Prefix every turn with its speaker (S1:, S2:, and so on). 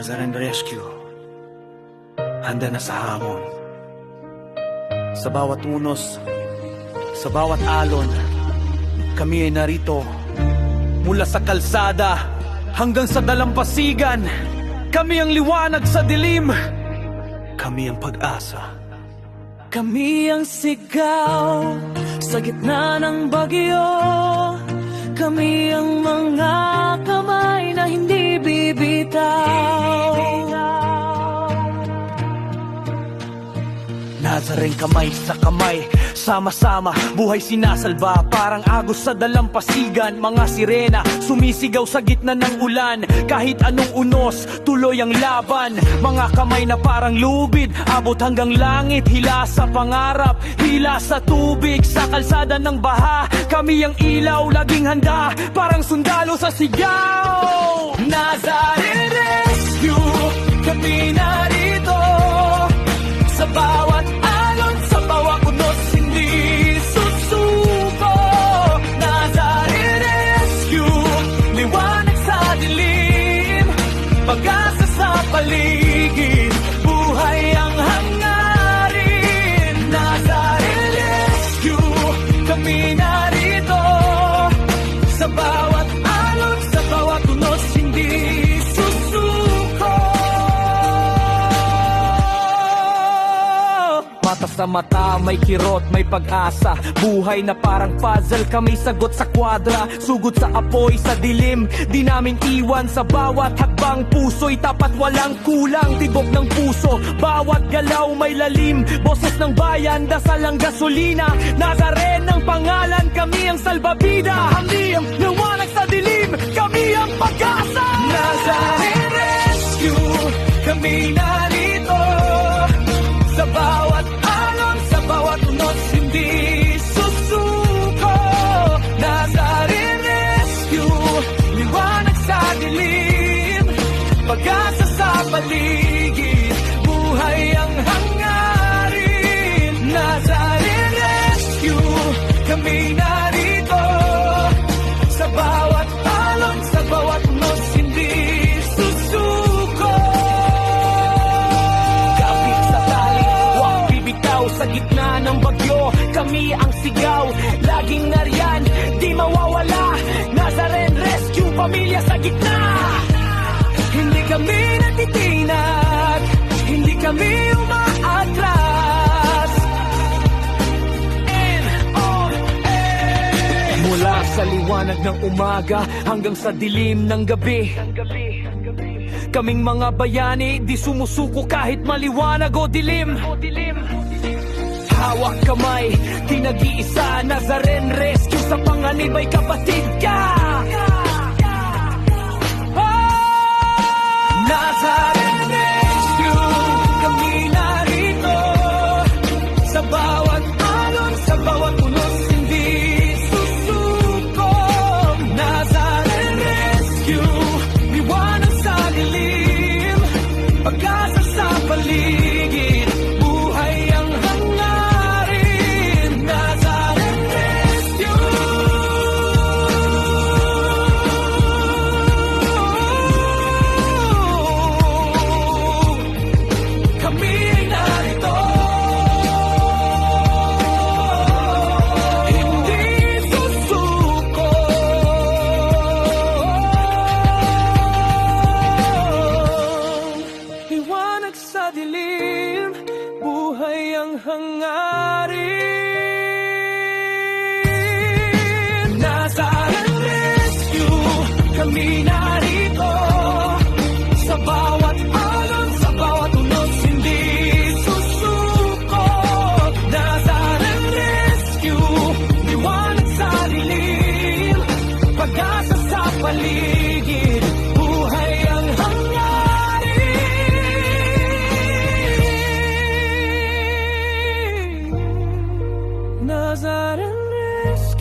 S1: Nazaren Rescue, handa na sa hamon. Sa bawat unos, sa bawat alon, kami ay narito. Mula sa kalsada hanggang sa dalampasigan, kami ang liwanag sa dilim. Kami ang pag-asa.
S2: Kami ang sigaw sa gitna ng bagyo. Kami ang mga kamay na hindi bibitaw.
S1: Nazaren kamay sa kamay, sama-sama, buhay sinasalba. Parang agos sa dalampasigan, mga sirena sumisigaw sa gitna ng ulan. Kahit anong unos, tuloy ang laban. Mga kamay na parang lubid, abot hanggang langit. Hila sa pangarap, hila sa tubig. Sa kalsada ng baha, kami ang ilaw, laging handa, parang sundalo sa sigaw.
S2: Nazaren Rescue, kami narito. Sa bawat alon, sa bawat unos, hindi susuko. Nazaren Rescue, liwanag sa dilim, pag-asa sa paligid, buhay ang hangarin. Nazaren Rescue, kami narito. Sa bawat alon, sa bawat unos, hindi susuko.
S1: Mata sa mata, may kirot, may pag-asa. Buhay na parang puzzle, kami sagot sa kwadra. Sugod sa apoy, sa dilim, di namin iwan. Sa bawat hakbang, puso'y tapat, walang kulang. Tibok ng puso, bawat galaw may lalim. Boses ng bayan, dasal ang gasolina. Nazaren ang pangalan, kami ang salbabida. Kami ang liwanag sa dilim, kami ang pag-asa.
S2: Nazaren Rescue, kami narito. Sa bawat alon, sa bawat unos, hindi susuko. Nazaren Rescue, liwanag sa dilim, pag-asa sa paligid, buhay ang hangarin. Nazaren Rescue, kami narito. Sa bawat alon, sa bawat unos, hindi susuko. Kapit sa tali, huwag bibitaw. Sa gitna ng bagyo, kami ang sigaw, laging nariyan, di mawawala. Nazaren Rescue, pamilya sa gitna. Hindi kami natitinag, hindi kami umaatras.
S1: Mula sa liwanag ng umaga hanggang sa dilim ng gabi, kaming mga bayani, di sumusuko kahit maliwanag o dilim. Hawak kamay, di nag-iisa. Nazaren Rescue, sa panganib ay kapatid ka.
S2: Nazaren Rescue, kami narito. Sa bawat alon, sa bawat unos, hindi susuko. Nazaren Rescue, liwanag sa dilim, pag-asa sa paligid, buhay ang hangarin. Nazaren Rescue. Kami ay narito. Hindi susuko. Liwanag sa dilim, buhay ang hangarin. Nazaren Rescue, kami narito. Sa bawat alon, sa bawat unos, hindi susuko. Nazaren Rescue, liwanag sa dilim, pag-asa sa paligid, buhay ang hangarin. Nazaren Rescue.